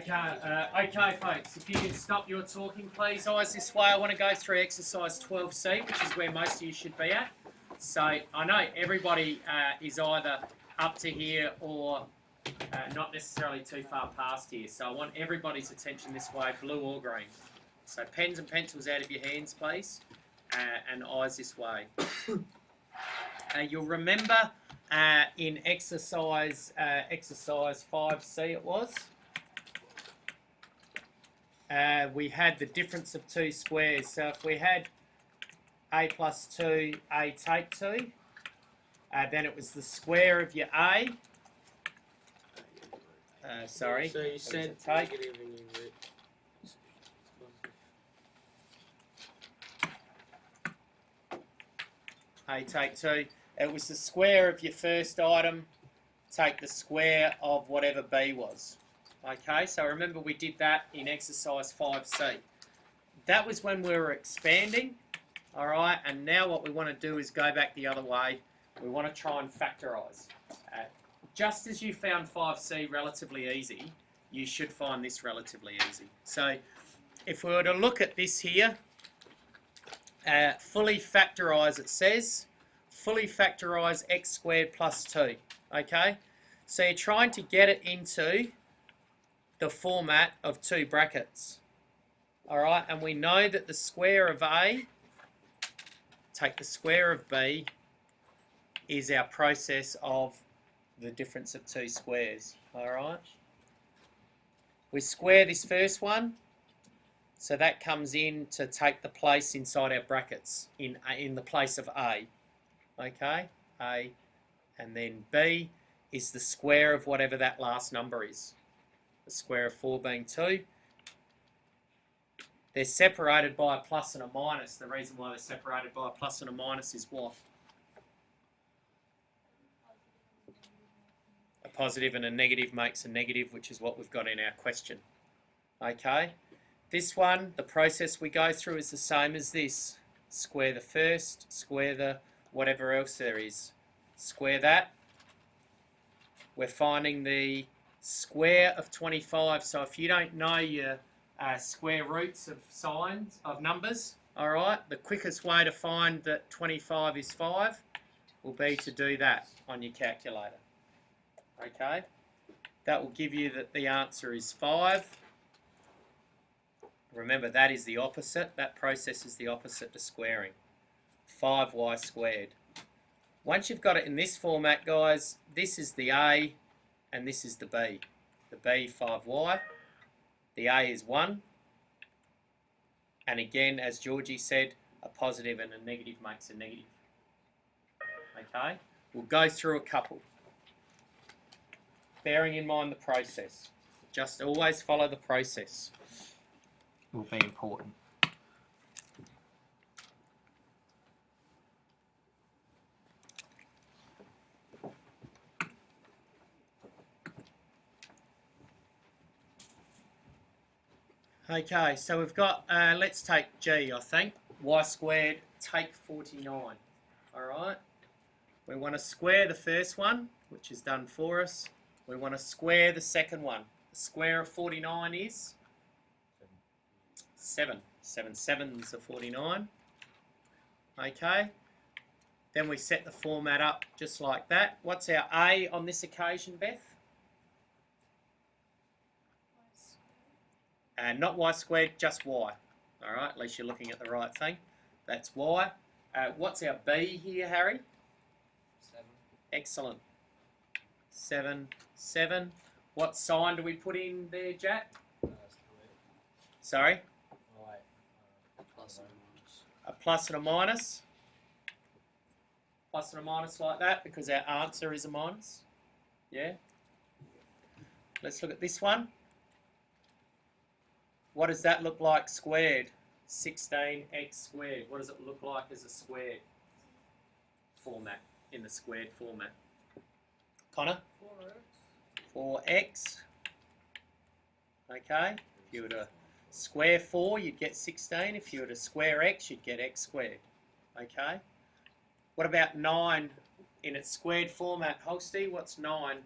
Okay, folks, if you can stop your talking, please. Eyes this way. I want to go through exercise 12C, which is where most of you should be at. So I know everybody is either up to here or not necessarily too far past here. So I want everybody's attention this way, blue or green. So pens and pencils out of your hands, please, and eyes this way. You'll remember in exercise 5C it was. We had the difference of two squares. So if we had a plus 2, a take 2, then it was the square of your a. Sorry. So you said take. negative and you wrote A take 2. It was the square of your first item, take the square of whatever b was. Okay, so remember we did that in exercise 5C. That was when we were expanding, all right, and now what we want to do is go back the other way. We want to try and factorise. Just as you found 5C relatively easy, you should find this relatively easy. So if we were to look at this here, fully factorise, it says, fully factorise x squared plus 2, okay? So you're trying to get it into the format of two brackets, all right? And we know that the square of a, take the square of b, is our process of the difference of two squares, all right? We square this first one, so that comes in to take the place inside our brackets in the place of a, okay? A, and then b is the square of whatever that last number is. The square of 4 being 2. They're separated by a plus and a minus. The reason why they're separated by a plus and a minus is what? A positive and a negative makes a negative, which is what we've got in our question. Okay? This one, the process we go through is the same as this. Square the first, square the whatever else there is. Square that. We're finding the square of 25. So if you don't know your square roots of signs, of numbers, all right, the quickest way to find that 25 is 5 will be to do that on your calculator. Okay? That will give you that the answer is 5. Remember, that is the opposite. That process is the opposite to squaring. 5y squared. Once you've got it in this format, guys, this is the a and this is the b. The b, 5y. The a is 1. And again, as Georgie said, a positive and a negative makes a negative. Okay? We'll go through a couple. Bearing in mind the process. Just always follow the process. Will be important. Okay, so we've got, let's take G, I think. Y squared, take 49. All right? We want to square the first one, which is done for us. We want to square the second one. The square of 49 is 7. 7 sevens are 49. Okay? Then we set the format up just like that. What's our A on this occasion, Beth? And not y squared, just y. All right, at least you're looking at the right thing. That's y. What's our b here, Harry? 7. Excellent. 7, 7. What sign do we put in there, Jack? Sorry? Plus and minus. A plus and a minus. Plus and a minus like that because our answer is a minus. Yeah? Let's look at this one. What does that look like squared? 16x squared. What does it look like as a squared format, in the squared format? Connor? 4x. Okay. If you were to square 4, you'd get 16. If you were to square x, you'd get x squared. Okay. What about 9 in its squared format? Holsty, what's 9?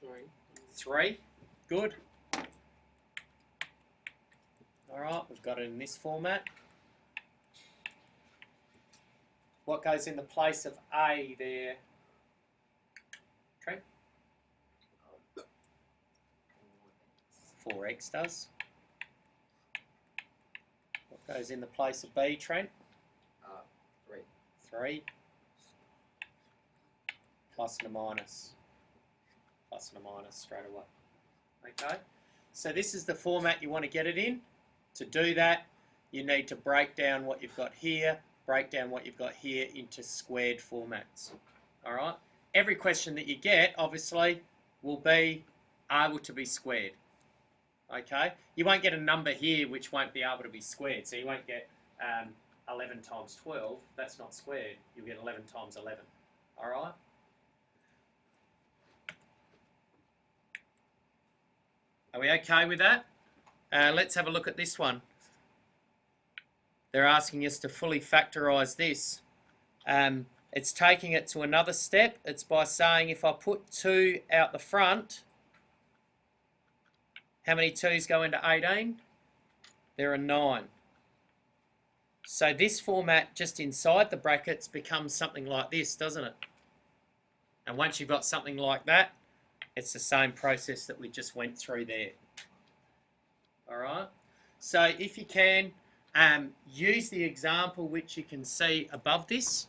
3. 3. Good. We've got it in this format. What goes in the place of A there, Trent? 4x does. What goes in the place of B, Trent? 3. 3. Plus and a minus. Plus and a minus straight away. Okay? So this is the format you want to get it in. To do that, you need to break down what you've got here, break down what you've got here into squared formats. Alright? Every question that you get, obviously, will be able to be squared. Okay? You won't get a number here which won't be able to be squared. So you won't get 11 times 12. That's not squared. You'll get 11 times 11. Alright? Are we okay with that? Let's have a look at this one. They're asking us to fully factorise this. It's taking it to another step. It's by saying if I put 2 out the front, how many 2's go into 18? There are 9. So this format just inside the brackets becomes something like this, doesn't it? And once you've got something like that, it's the same process that we just went through there. Alright? So if you can, use the example which you can see above this.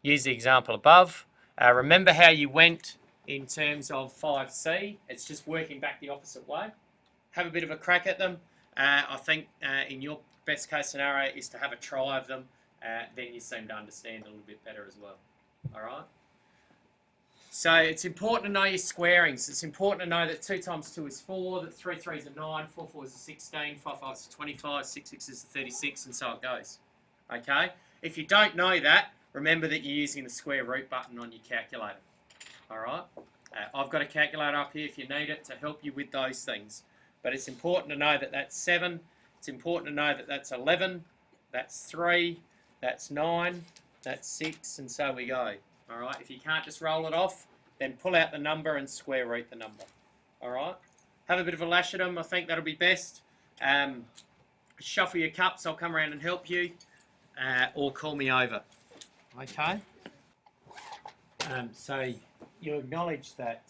Use the example above. Remember how you went in terms of 5C. It's just working back the opposite way. Have a bit of a crack at them. I think in your best case scenario is to have a try of them. Then you seem to understand a little bit better as well. Alright? So it's important to know your squarings. It's important to know that 2 times 2 is 4, that 3 3s are 9, 4 4s are 16, 5 5s are 25, 6 6s are 36, and so it goes. Okay? If you don't know that, remember that you're using the square root button on your calculator. Alright? I've got a calculator up here if you need it to help you with those things. But it's important to know that that's 7, it's important to know that that's 11, that's 3, that's 9, that's 6, and so we go. Alright, if you can't just roll it off, then pull out the number and square root the number. Alright, have a bit of a lash at them, I think that'll be best. Shuffle your cups, I'll come around and help you, or call me over. Okay? So you acknowledge that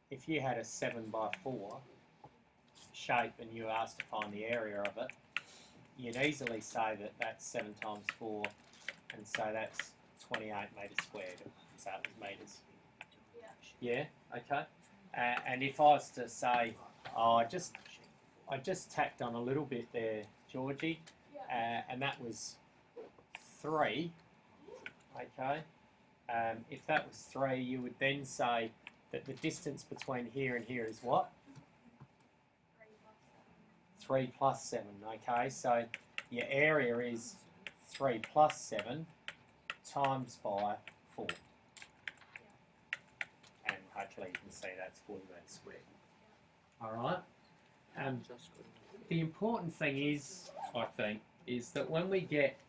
if you had a 7 by 4 shape and you were asked to find the area of it, you'd easily say that that's 7 times 4, and so that's 28 metres squared. So it was metres. Yeah. Okay. And if I was to say, oh, I just tacked on a little bit there, Georgie, and that was 3. Okay. If that was 3, you would then say that the distance between here and here is what? 3 plus 7, okay, so your area is 3 plus 7 times by 4. And hopefully you can see that's 40 metres squared. Alright? The important thing is, I think, is that when we get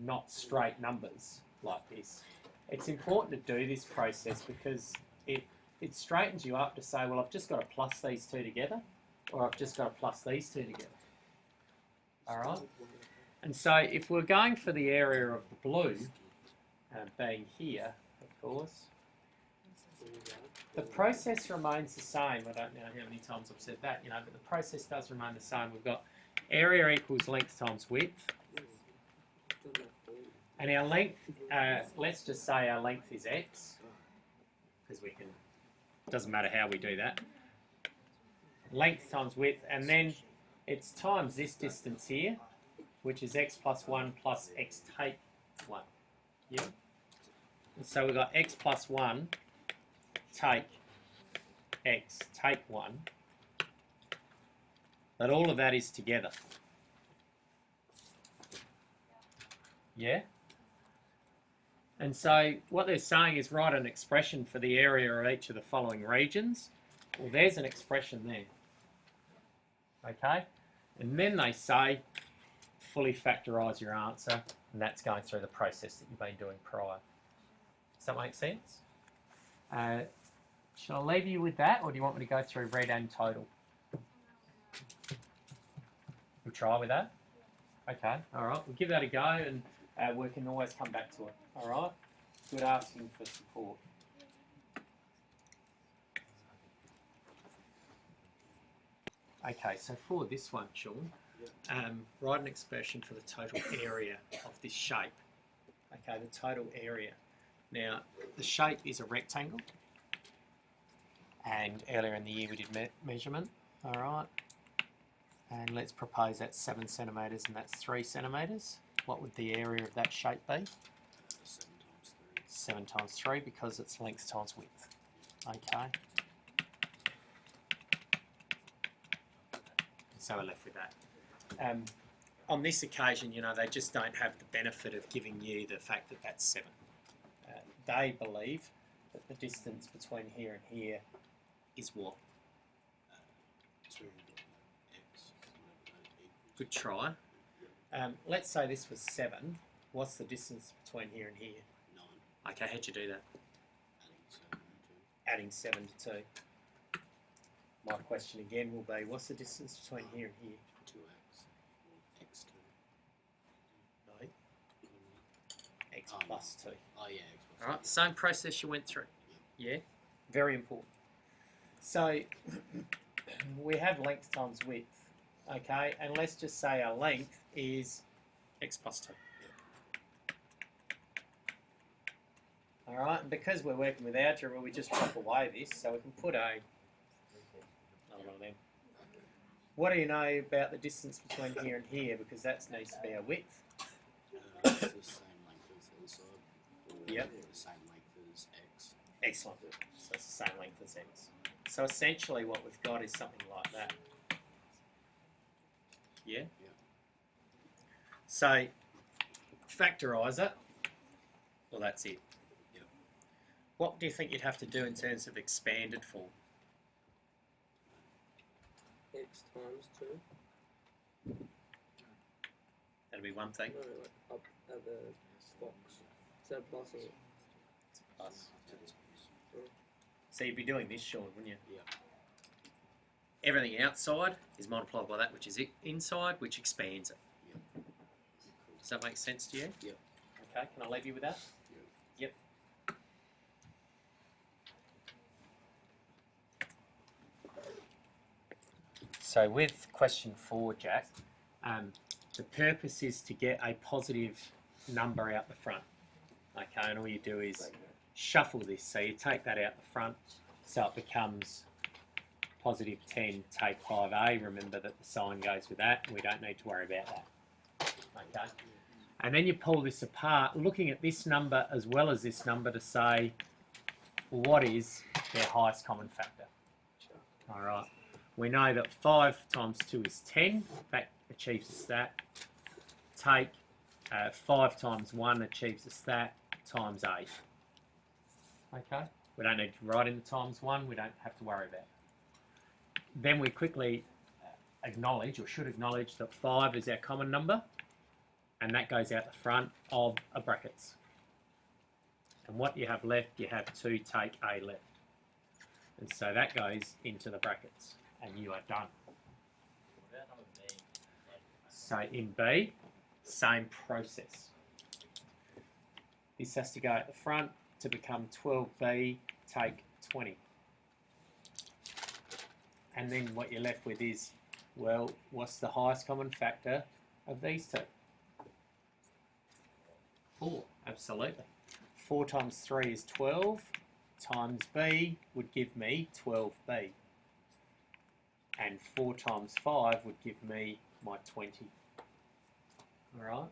not straight numbers like this, it's important to do this process because it straightens you up to say, well, I've just got to plus these two together, or I've just got to plus these two together. Alright? And so if we're going for the area of the blue, being here, of course, the process remains the same. I don't know how many times I've said that, but the process does remain the same. We've got area equals length times width. And our length, let's just say our length is x, because we can, doesn't matter how we do that. Length times width, and then it's times this distance here, which is x plus 1 plus x take 1. Yeah? And so we've got x plus 1 take x take 1. But all of that is together. Yeah? And so what they're saying is write an expression for the area of each of the following regions. Well, there's an expression there. Okay? And then they say, fully factorise your answer, and that's going through the process that you've been doing prior. Does that make sense? Shall I leave you with that, or do you want me to go through red and total? We'll try with that. Okay, all right. We'll give that a go, and we can always come back to it. All right. Good asking for support. Okay, so for this one, Sean, write an expression for the total area of this shape. Okay, the total area. Now, the shape is a rectangle, and earlier in the year we did measurement. All right. And let's propose that's 7 centimetres and that's 3 centimetres. What would the area of that shape be? 7 times 3 because it's length times width. Okay. So we're left with that. On this occasion, you know, they just don't have the benefit of giving you the fact that that's 7. They believe that the distance between here and here is what? 2x. Good try. Let's say this was 7. What's the distance between here and here? 9. Okay, how'd you do that? Adding 7 and 2. Adding 7 to 2. My question again will be, what's the distance between here and here? 2x. X2. No. X Oh, plus 2. Oh yeah, X plus Alright, same process you went through. Yep. Yeah? Very important. So, we have length times width. Okay, and let's just say our length is x plus 2. Alright, and because we're working with algebra, we just drop away this, so we can put another one of them. What do you know about the distance between here and here? Because that needs to be our width. It's the same length as the side. Or Yep. The same length as X. Excellent. So it's the same length as x. So essentially what we've got is something like that. Yeah? So, factorise it. Well, that's it. Yep. What do you think you'd have to do in terms of expanded form? X times 2. That'd be one thing. No, like up at the box. Is that plus or It's a plus. So you'd be doing this, Sean, wouldn't you? Yeah. Everything outside is multiplied by that which is inside, which expands it. Yep. Does that make sense to you? Yep. Okay, can I leave you with that? Yep. So with question 4, Jack, the purpose is to get a positive number out the front. Okay, and all you do is shuffle this. So you take that out the front, so it becomes positive 10, take 5a. Remember that the sign goes with that. We don't need to worry about that. Okay. And then you pull this apart, looking at this number as well as this number to say, well, what is their highest common factor? All right. We know that 5 times 2 is 10. That achieves us that. Take 5 times 1 achieves us that, times 8. Okay? We don't need to write in the times 1. We don't have to worry about it. Then we quickly acknowledge, or should acknowledge, that 5 is our common number, and that goes out the front of a brackets. And what you have left, you have 2 take a left. And so that goes into the brackets, and you are done. So in B, same process. This has to go at the front to become 12b, take 20. And then what you're left with is, well, what's the highest common factor of these two? 4, absolutely. 4 times 3 is 12, times b would give me 12b. And 4 times 5 would give me my 20. Alright?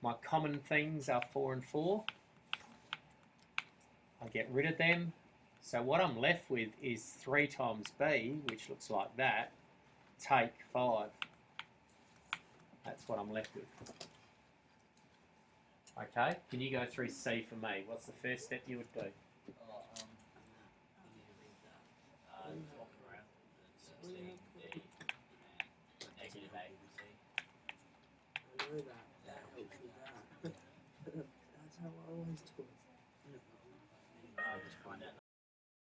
My common things are 4 and 4. I get rid of them. So what I'm left with is 3 times b, which looks like that, take 5. That's what I'm left with. Okay, can you go through C for me? What's the first step you would do? I know that.